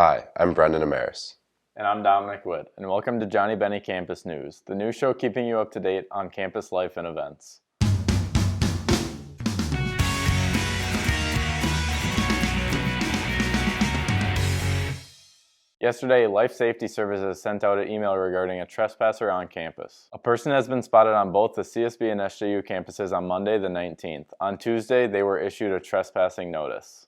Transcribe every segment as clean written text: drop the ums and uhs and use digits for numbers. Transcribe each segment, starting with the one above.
Hi, I'm Brendan Amaris. And I'm Dominic Witt, and welcome to Johnnie Bennie Campus News, the news show keeping you up to date on campus life and events. Yesterday, Life Safety Services sent out an email regarding a trespasser on campus. A person has been spotted on both the CSB and SJU campuses on Monday the 19th. On Tuesday, they were issued a trespassing notice.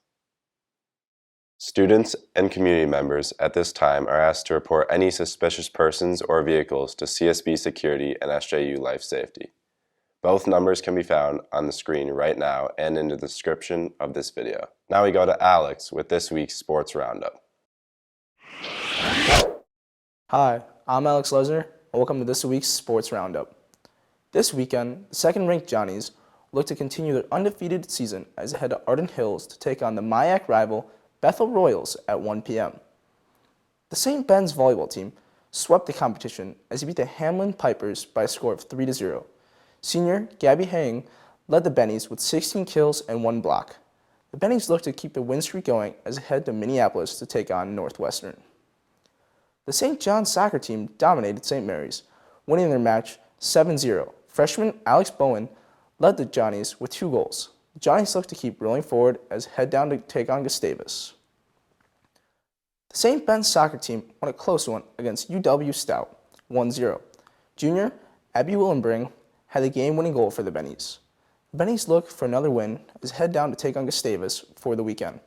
Students and community members at this time are asked to report any suspicious persons or vehicles to CSB Security and SJU Life Safety. Both numbers can be found on the screen right now and in the description of this video. Now we go to Alex with this week's Sports Roundup. Hi, I'm Alex Lesner, and welcome to this week's Sports Roundup. This weekend, the second-ranked Johnnies look to continue their undefeated season as they head to Arden Hills to take on the MIAC rival Bethel Royals at 1 p.m. The St. Ben's volleyball team swept the competition as they beat the Hamlin Pipers by a score of 3-0. Senior Gabby Hang led the Bennies with 16 kills and 1 block. The Bennies look to keep the win streak going as they head to Minneapolis to take on Northwestern. The St. John's soccer team dominated St. Mary's, winning their match 7-0. Freshman Alex Bowen led the Johnnies with 2 goals. The Johnnies look to keep rolling forward as they head down to take on Gustavus. The St. Ben's soccer team won a close one against UW Stout, 1-0. Junior Abby Willenbring had the game-winning goal for the Bennies. The Bennies look for another win as they head down to take on Gustavus for the weekend.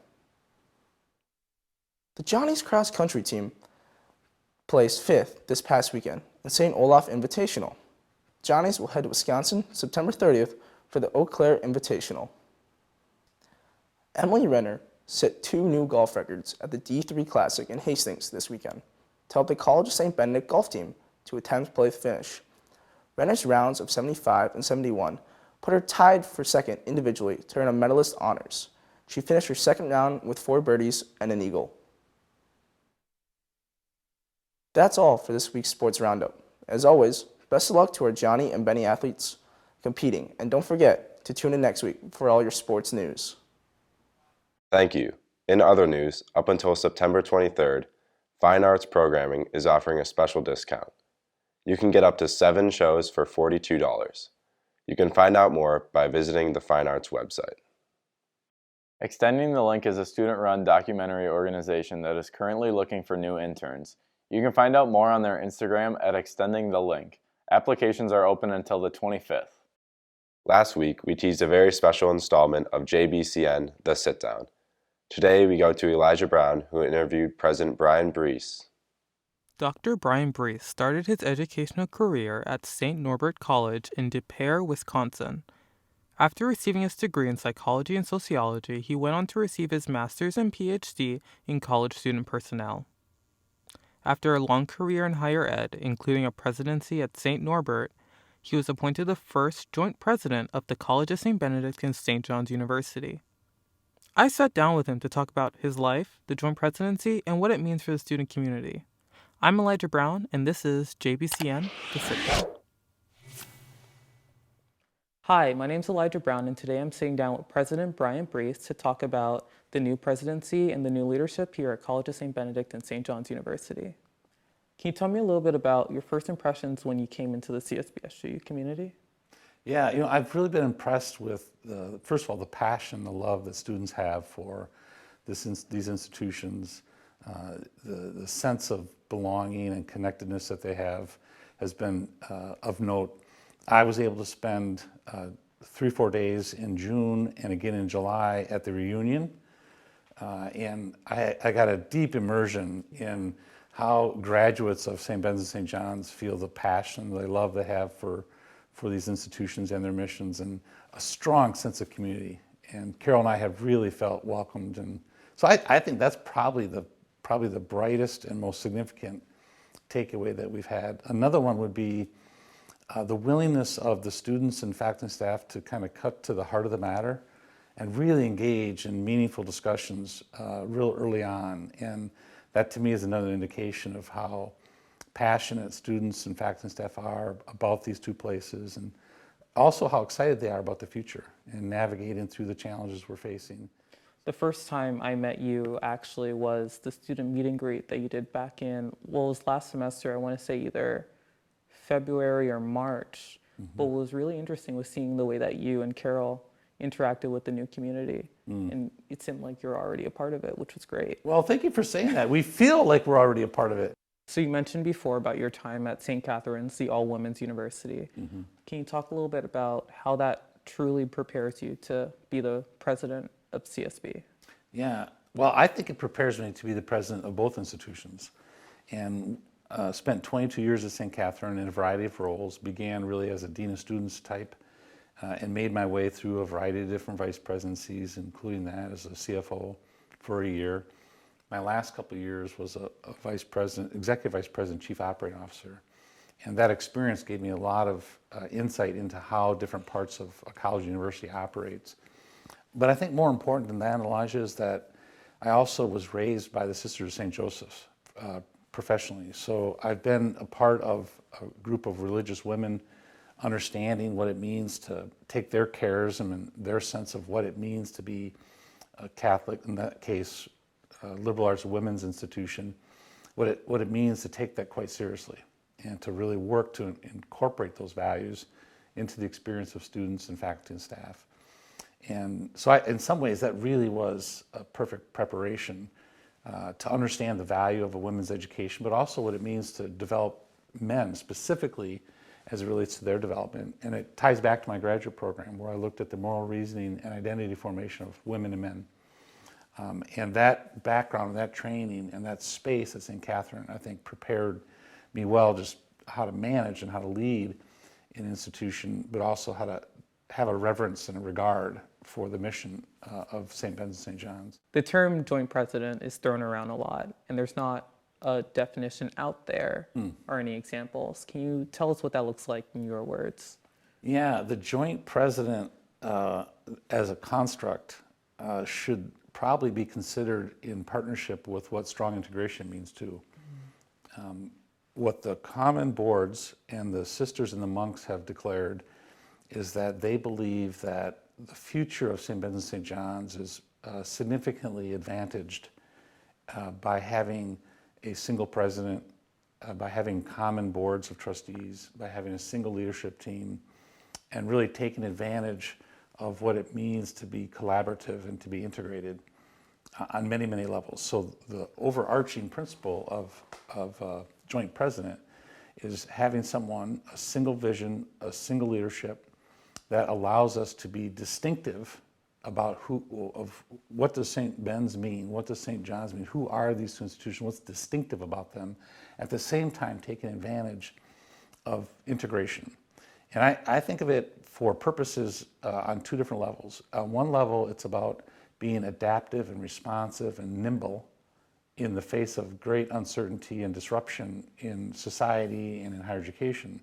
The Johnnies cross-country team placed 5th this past weekend in St. Olaf Invitational. Johnnies will head to Wisconsin September 30th for the Eau Claire Invitational. Emily Renner set 2 new golf records at the D3 Classic in Hastings this weekend to help the College of St. Benedict golf team to a 10th place finish. Renner's rounds of 75 and 71 put her tied for second individually to earn a medalist honors. She finished her second round with 4 birdies and an eagle. That's all for this week's Sports Roundup. As always, best of luck to our Johnnie and Bennie athletes competing, and don't forget to tune in next week for all your sports news. Thank you. In other news, up until September 23rd, Fine Arts Programming is offering a special discount. You can get up to 7 shows for $42. You can find out more by visiting the Fine Arts website. Extending the Link is a student-run documentary organization that is currently looking for new interns. You can find out more on their Instagram at Extending the Link. Applications are open until the 25th. Last week, we teased a very special installment of JBCN, The Sit Down. Today, we go to Elijah Brown, who interviewed President Brian Bruess. Dr. Brian Bruess started his educational career at St. Norbert College in De Pere, Wisconsin. After receiving his degree in psychology and sociology, he went on to receive his master's and PhD in college student personnel. After a long career in higher ed, including a presidency at St. Norbert, he was appointed the first joint president of the College of St. Benedict and St. John's University. I sat down with him to talk about his life, the joint presidency, and what it means for the student community. I'm Elijah Brown, and this is JBCN, The Sit Down. Hi, my name's Elijah Brown, and today I'm sitting down with President Brian Bruess to talk about the new presidency and the new leadership here at College of St. Benedict and St. John's University. Can you tell me a little bit about your first impressions when you came into the CSB-SJU community? Yeah, I've really been impressed with, first of all, the passion, the love that students have for these institutions. The sense of belonging and connectedness that they have has been of note. I was able to spend 3-4 days in June and again in July at the reunion, and I got a deep immersion in how graduates of St. Ben's and St. John's feel the passion, the love they have for these institutions and their missions, and a strong sense of community. And Carol and I have really felt welcomed, and so I think that's probably the brightest and most significant takeaway that we've had. Another one would be the willingness of the students and faculty and staff to kind of cut to the heart of the matter and really engage in meaningful discussions real early on. And that to me is another indication of how passionate students and faculty and staff are about these 2 places, and also how excited they are about the future and navigating through the challenges we're facing. The first time I met you actually was the student meet and greet that you did back in, well, it was last semester, I want to say either February or March. But what was really interesting was seeing the way that you and Carol interacted with the new community. And it seemed like you're already a part of it, which was great. Well, thank you for saying that. We feel like we're already a part of it. So you mentioned before about your time at St. Catherine's, the all-women's university. Can you talk a little bit about how that truly prepares you to be the president of CSB? Yeah, well, I think it prepares me to be the president of both institutions. And spent 22 years at St. Catherine in a variety of roles, began really as a dean of students type, and made my way through a variety of different vice presidencies, including that as a CFO for a year. My last couple of years was a vice president, executive vice president, chief operating officer. And that experience gave me a lot of insight into how different parts of a college university operates. But I think more important than that, Elijah, is that I also was raised by the Sisters of St. Joseph's professionally. So I've been a part of a group of religious women understanding what it means to take their charism and their sense of what it means to be a Catholic, in that case, liberal arts women's institution, what it means to take that quite seriously and to really work to incorporate those values into the experience of students and faculty and staff. And so in some ways, that really was a perfect preparation to understand the value of a women's education, but also what it means to develop men specifically as it relates to their development. And it ties back to my graduate program where I looked at the moral reasoning and identity formation of women and men. And that background, that training, and that space at St. Catherine, I think prepared me well just how to manage and how to lead an institution, but also how to have a reverence and a regard for the mission of St. Ben's and St. John's. The term joint president is thrown around a lot, and there's not a definition out there or any examples. Can you tell us what that looks like in your words? Yeah, the joint president as a construct should probably be considered in partnership with what strong integration means too. What the common boards and the sisters and the monks have declared is that they believe that the future of St. Ben's and St. John's is significantly advantaged by having a single president, by having common boards of trustees, by having a single leadership team, and really taking advantage of what it means to be collaborative and to be integrated on many, many levels. So the overarching principle of joint president is having someone, a single vision, a single leadership that allows us to be distinctive about what does St. Ben's mean, what does St. John's mean, who are these two institutions, what's distinctive about them, at the same time taking advantage of integration. And I think of it for purposes on two different levels. On one level, it's about being adaptive and responsive and nimble in the face of great uncertainty and disruption in society and in higher education.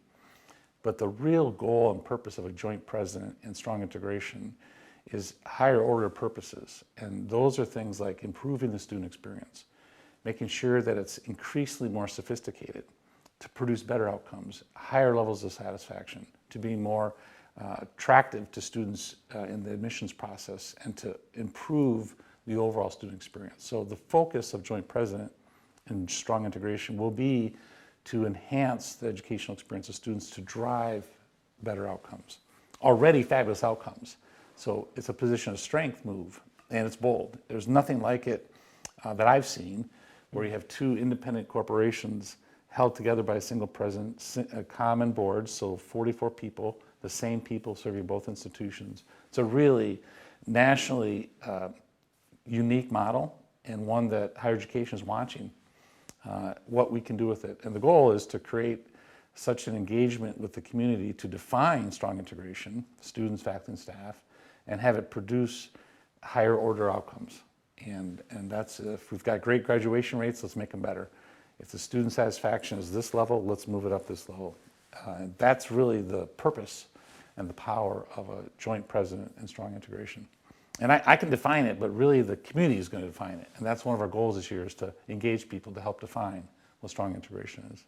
But the real goal and purpose of a joint president and strong integration is higher order purposes. And those are things like improving the student experience, making sure that it's increasingly more sophisticated to produce better outcomes, higher levels of satisfaction, to be more attractive to students in the admissions process, and to improve the overall student experience. So the focus of joint president and strong integration will be to enhance the educational experience of students to drive better outcomes. Already fabulous outcomes. So it's a position of strength move, and it's bold. There's nothing like it that I've seen where you have two independent corporations held together by a single president, a common board, so 44 people, the same people serving both institutions. It's a really nationally unique model, and one that higher education is watching what we can do with it. And the goal is to create such an engagement with the community to define strong integration, students, faculty, and staff, and have it produce higher order outcomes. And that's, if we've got great graduation rates, let's make them better. If the student satisfaction is this level, let's move it up this level. And that's really the purpose and the power of a joint president and strong integration. And I can define it, but really the community is going to define it. And that's one of our goals this year, is to engage people to help define what strong integration is.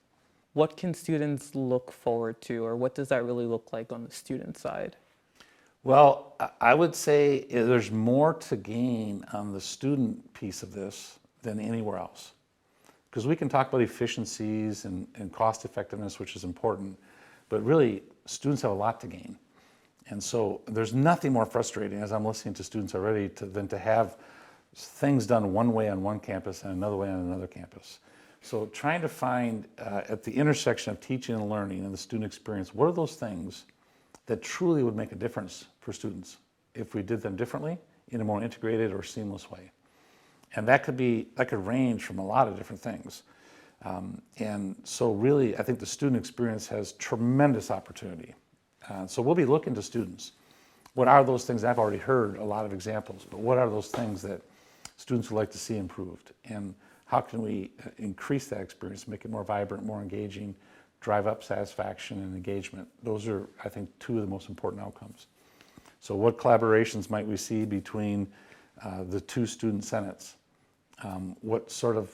What can students look forward to, or what does that really look like on the student side? Well, I would say there's more to gain on the student piece of this than anywhere else. Because we can talk about efficiencies and cost effectiveness, which is important, but really students have a lot to gain. And so there's nothing more frustrating as I'm listening to students already than to have things done one way on one campus and another way on another campus. So trying to find at the intersection of teaching and learning and the student experience, what are those things that truly would make a difference for students if we did them differently in a more integrated or seamless way. And that could range from a lot of different things. And so really, I think the student experience has tremendous opportunity. So we'll be looking to students. What are those things? I've already heard a lot of examples, but what are those things that students would like to see improved? And how can we increase that experience, make it more vibrant, more engaging, drive up satisfaction and engagement? Those are, I think, two of the most important outcomes. So what collaborations might we see between the two student senates? What sort of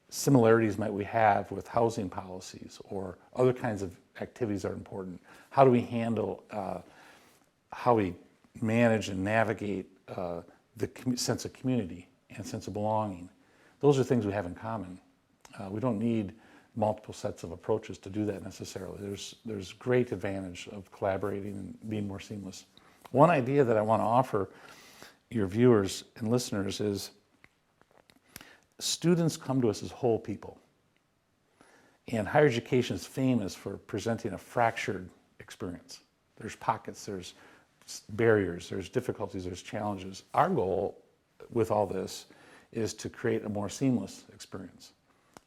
similarities might we have with housing policies or other kinds of activities that are important? How do we handle, how we manage and navigate the sense of community and sense of belonging? Those are things we have in common. We don't need multiple sets of approaches to do that necessarily. There's great advantage of collaborating and being more seamless. One idea that I want to offer your viewers and listeners is students come to us as whole people. And higher education is famous for presenting a fractured experience. There's pockets, there's barriers, there's difficulties, there's challenges. Our goal with all this is to create a more seamless experience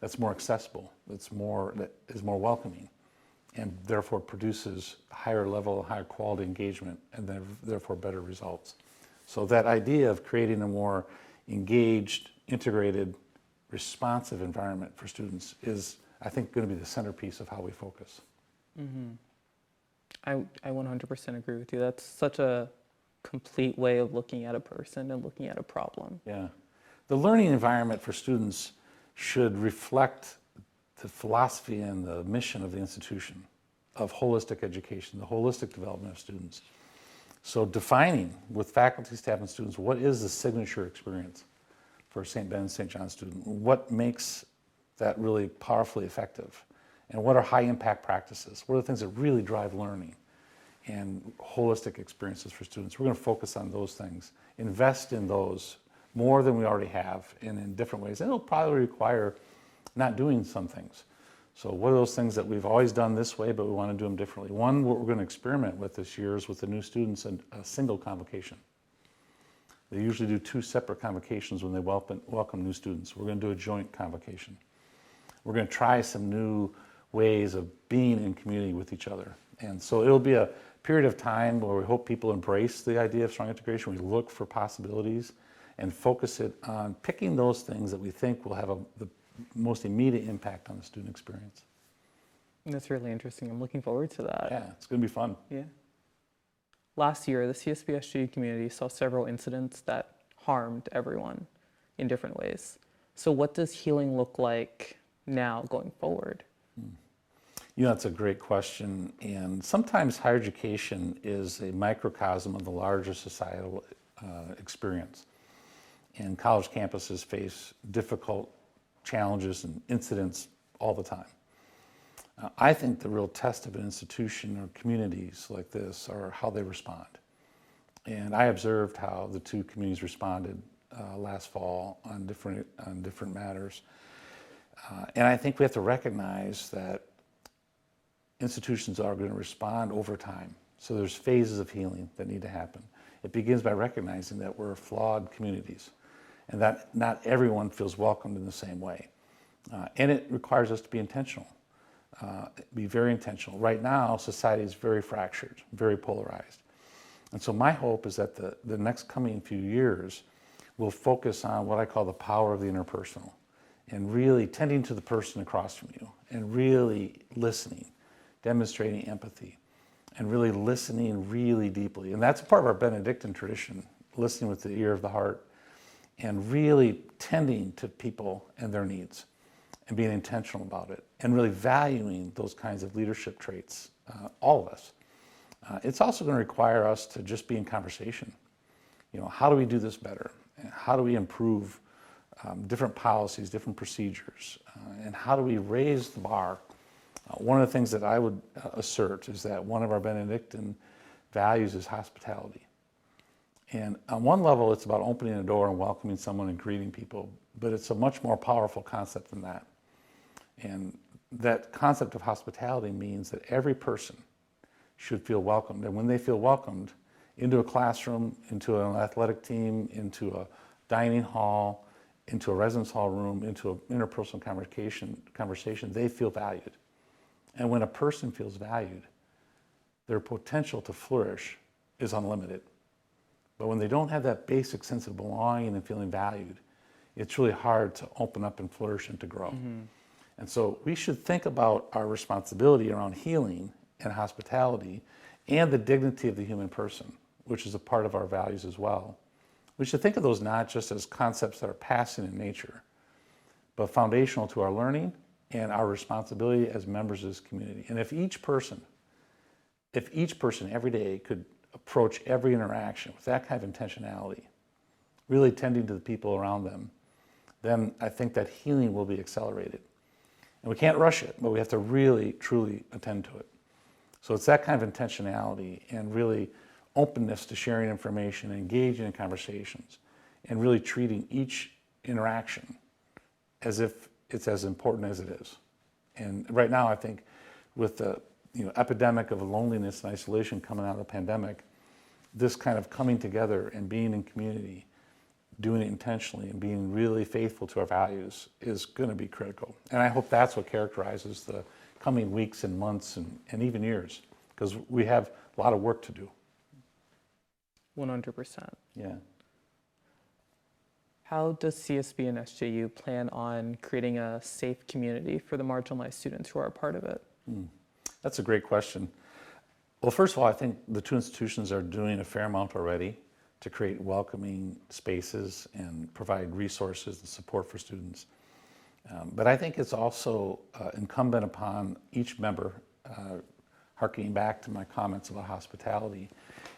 that's more accessible, that is more welcoming, and therefore produces higher level, higher quality engagement, and therefore better results. So that idea of creating a more engaged, integrated, responsive environment for students is, I think, going to be the centerpiece of how we focus. Mm-hmm. I 100% agree with you. That's such a complete way of looking at a person and looking at a problem. Yeah. The learning environment for students should reflect the philosophy and the mission of the institution of holistic education, the holistic development of students. So defining with faculty, staff, and students, what is the signature experience for a St. Ben and St. John student? What makes that really powerfully effective? And what are high impact practices? What are the things that really drive learning and holistic experiences for students? We're going to focus on those things, invest in those more than we already have and in different ways. And it'll probably require not doing some things. So what are those things that we've always done this way, but we want to do them differently? One, what we're going to experiment with this year is with the new students and a single convocation. They usually do two separate convocations when they welcome new students. We're going to do a joint convocation. We're going to try some new ways of being in community with each other. And so it'll be a period of time where we hope people embrace the idea of strong integration. We look for possibilities and focus it on picking those things that we think will have the most immediate impact on the student experience. That's really interesting. I'm looking forward to that. Yeah, it's going to be fun. Yeah. Last year, the CSB-SJU community saw several incidents that harmed everyone in different ways. So what does healing look like now going forward? You know, that's a great question. And sometimes higher education is a microcosm of the larger societal experience. And college campuses face difficult challenges and incidents all the time. I think the real test of an institution or communities like this are how they respond. And I observed how the two communities responded last fall on different matters. And I think we have to recognize that institutions are going to respond over time. So there's phases of healing that need to happen. It begins by recognizing that we're flawed communities and that not everyone feels welcomed in the same way. And it requires us to be intentional, be very intentional. Right now, society is very fractured, very polarized. And so my hope is that the next coming few years will focus on what I call the power of the interpersonal and really tending to the person across from you and really listening, demonstrating empathy, and really listening really deeply. And that's part of our Benedictine tradition, listening with the ear of the heart and really tending to people and their needs and being intentional about it and really valuing those kinds of leadership traits, all of us. It's also going to require us to just be in conversation. How do we do this better? And how do we improve different policies, different procedures? And how do we raise the bar? One of the things that I would assert is that one of our Benedictine values is hospitality. And on one level, it's about opening a door and welcoming someone and greeting people, but it's a much more powerful concept than that. And that concept of hospitality means that every person should feel welcomed. And when they feel welcomed into a classroom, into an athletic team, into a dining hall, into a residence hall room, into an interpersonal conversation, they feel valued. And when a person feels valued, their potential to flourish is unlimited. But when they don't have that basic sense of belonging and feeling valued, it's really hard to open up and flourish and to grow. Mm-hmm. And so we should think about our responsibility around healing and hospitality and the dignity of the human person, which is a part of our values as well. We should think of those not just as concepts that are passing in nature, but foundational to our learning and our responsibility as members of this community. And if each person every day could approach every interaction with that kind of intentionality, really tending to the people around them, then I think that healing will be accelerated. And we can't rush it, but we have to really, truly attend to it. So it's that kind of intentionality and really openness to sharing information, engaging in conversations, and really treating each interaction as if it's as important as it is. And right now, I think with the epidemic of loneliness and isolation coming out of the pandemic, this kind of coming together and being in community, doing it intentionally and being really faithful to our values is going to be critical. And I hope that's what characterizes the coming weeks and months and even years, because we have a lot of work to do. 100%. Yeah. How does CSB and SJU plan on creating a safe community for the marginalized students who are a part of it? That's a great question. Well, first of all, I think the two institutions are doing a fair amount already to create welcoming spaces and provide resources and support for students. But I think it's also incumbent upon each member, harkening back to my comments about hospitality,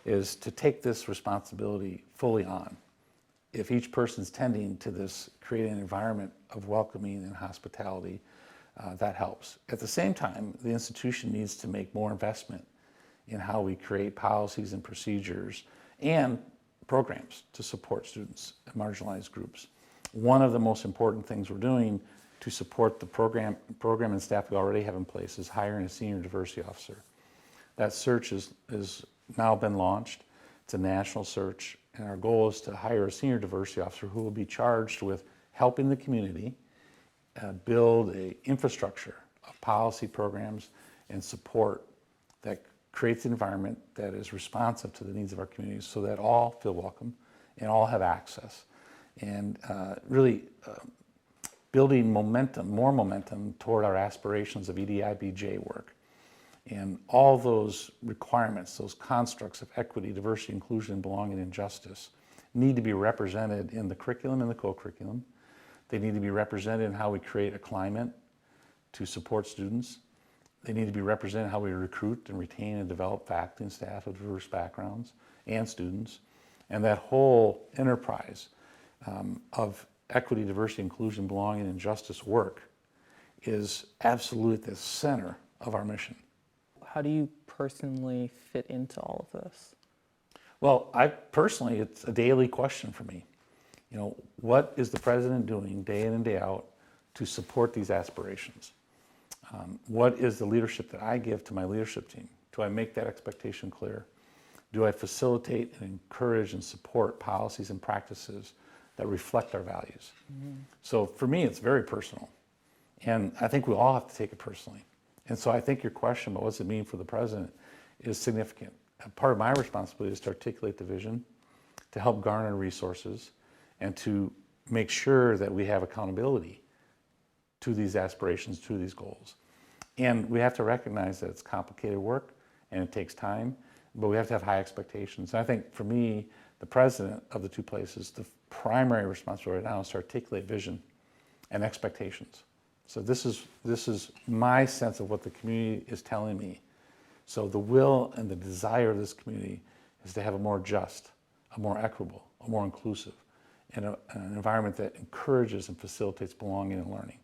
is to take this responsibility fully on. If each person's tending to this, creating an environment of welcoming and hospitality, that helps. At the same time, the institution needs to make more investment in how we create policies and procedures and programs to support students and marginalized groups. One of the most important things we're doing to support the program and staff we already have in place is hiring a senior diversity officer. That search is now been launched. It's a national search, and our goal is to hire a senior diversity officer who will be charged with helping the community build an infrastructure of policy programs and support that creates an environment that is responsive to the needs of our communities so that all feel welcome and all have access. And really building momentum, more momentum toward our aspirations of EDI-BJ work. And all those requirements, those constructs of equity, diversity, inclusion, belonging, and justice need to be represented in the curriculum and the co-curriculum. They need to be represented in how we create a climate to support students. They need to be represented in how we recruit and retain and develop faculty and staff of diverse backgrounds and students. And that whole enterprise of equity, diversity, inclusion, belonging, and justice work is absolutely at the center of our mission. How do you personally fit into all of this? Well, it's a daily question for me. What is the president doing day in and day out to support these aspirations? What is the leadership that I give to my leadership team? Do I make that expectation clear? Do I facilitate and encourage and support policies and practices that reflect our values? Mm-hmm. So for me, it's very personal. And I think we all have to take it personally. And so I think your question about what's it mean for the president is significant. Part of my responsibility is to articulate the vision, to help garner resources, and to make sure that we have accountability to these aspirations, to these goals. And we have to recognize that it's complicated work and it takes time, but we have to have high expectations. And I think for me, the president of the two places, the primary responsibility right now is to articulate vision and expectations. So this is my sense of what the community is telling me So the will and the desire of this community is to have a more just, a more equitable, a more inclusive, and an environment that encourages and facilitates belonging and learning.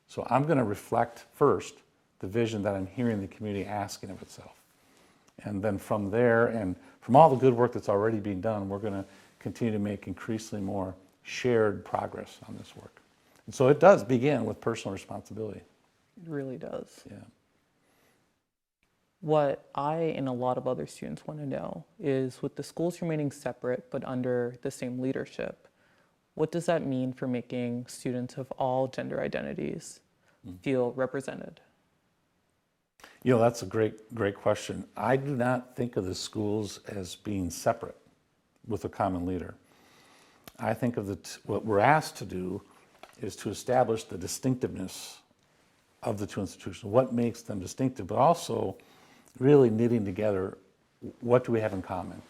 So I'm going to reflect first the vision that I'm hearing the community asking of itself. And then from there, and from all the good work that's already being done, we're going to continue to make increasingly more shared progress on this work. And so it does begin with personal responsibility. It really does. Yeah. What I and a lot of other students want to know is, with the schools remaining separate but under the same leadership, what does that mean for making students of all gender identities feel represented? You know, that's a great question. I do not think of the schools as being separate with a common leader. I think of what we're asked to do is to establish the distinctiveness of the two institutions, what makes them distinctive, but also really knitting together what do we have in common,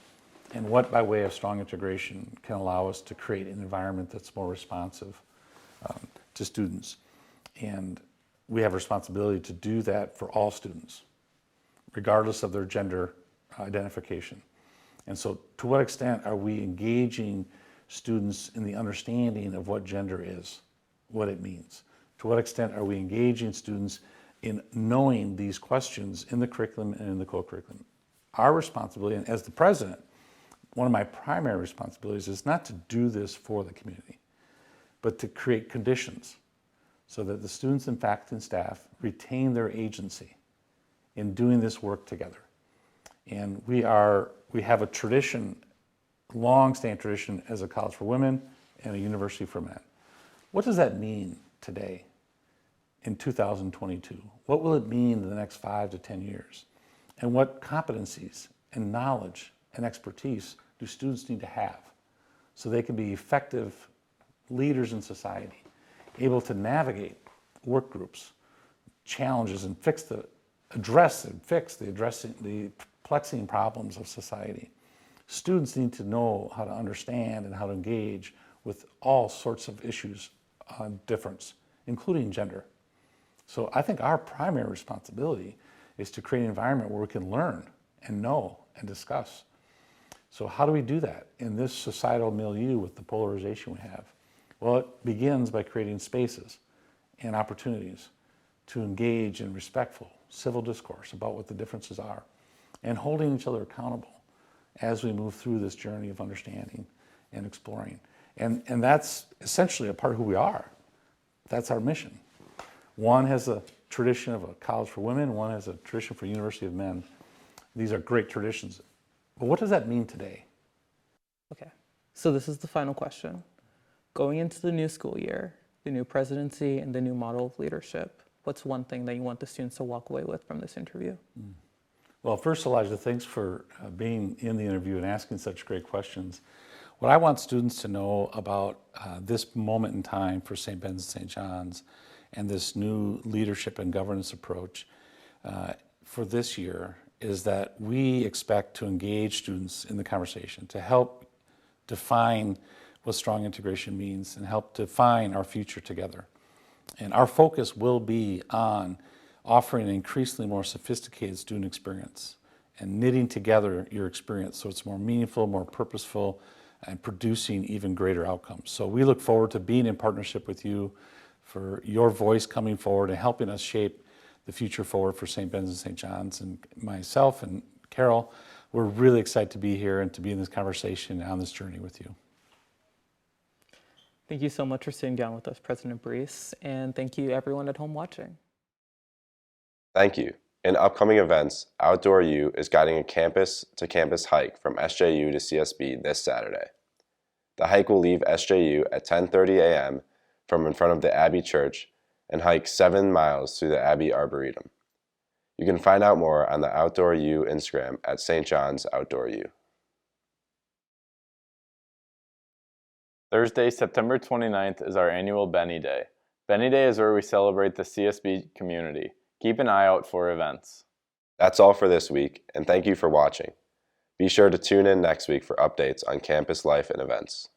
and what, by way of strong integration, can allow us to create an environment that's more responsive to students. And we have a responsibility to do that for all students, regardless of their gender identification. And so, to what extent are we engaging students in the understanding of what gender is, what it means? To what extent are we engaging students in knowing these questions in the curriculum and in the co-curriculum? Our responsibility, and as the president, one of my primary responsibilities is not to do this for the community, but to create conditions so that the students and faculty and staff retain their agency in doing this work together. And we have a tradition, long-standing tradition, as a college for women and a university for men. What does that mean today in 2022? What will it mean in the next 5 to 10 years? And what competencies and knowledge and expertise do students need to have so they can be effective leaders in society, able to navigate work groups, challenges, and address the perplexing problems of society. Students need to know how to understand and how to engage with all sorts of issues on difference, including gender. So I think our primary responsibility is to create an environment where we can learn and know and discuss. So how do we do that in this societal milieu with the polarization we have? Well, it begins by creating spaces and opportunities to engage in respectful civil discourse about what the differences are, and holding each other accountable as we move through this journey of understanding and exploring. And that's essentially a part of who we are. That's our mission. One has a tradition of a college for women, one has a tradition for University of Men. These are great traditions. But what does that mean today? Okay, so this is the final question. Going into the new school year, the new presidency and the new model of leadership, what's one thing that you want the students to walk away with from this interview? Well, first, Elijah, thanks for being in the interview and asking such great questions. What I want students to know about this moment in time for St. Ben's and St. John's and this new leadership and governance approach for this year is that we expect to engage students in the conversation, to help define what strong integration means and help define our future together. And our focus will be on offering an increasingly more sophisticated student experience and knitting together your experience so it's more meaningful, more purposeful, and producing even greater outcomes. So we look forward to being in partnership with you for your voice coming forward and helping us shape the future forward for St. Ben's and St. John's. And myself and Carol, we're really excited to be here and to be in this conversation and on this journey with you. Thank you so much for sitting down with us, President Bruess, and thank you everyone at home watching. Thank you. In upcoming events, Outdoor U is guiding a campus-to-campus hike from SJU to CSB this Saturday. The hike will leave SJU at 10:30 a.m. from in front of the Abbey Church and hike 7 miles through the Abbey Arboretum. You can find out more on the Outdoor U Instagram at St. John's Outdoor U. Thursday, September 29th is our annual Bennie Day. Bennie Day is where we celebrate the CSB community. Keep an eye out for events. That's all for this week, and thank you for watching. Be sure to tune in next week for updates on campus life and events.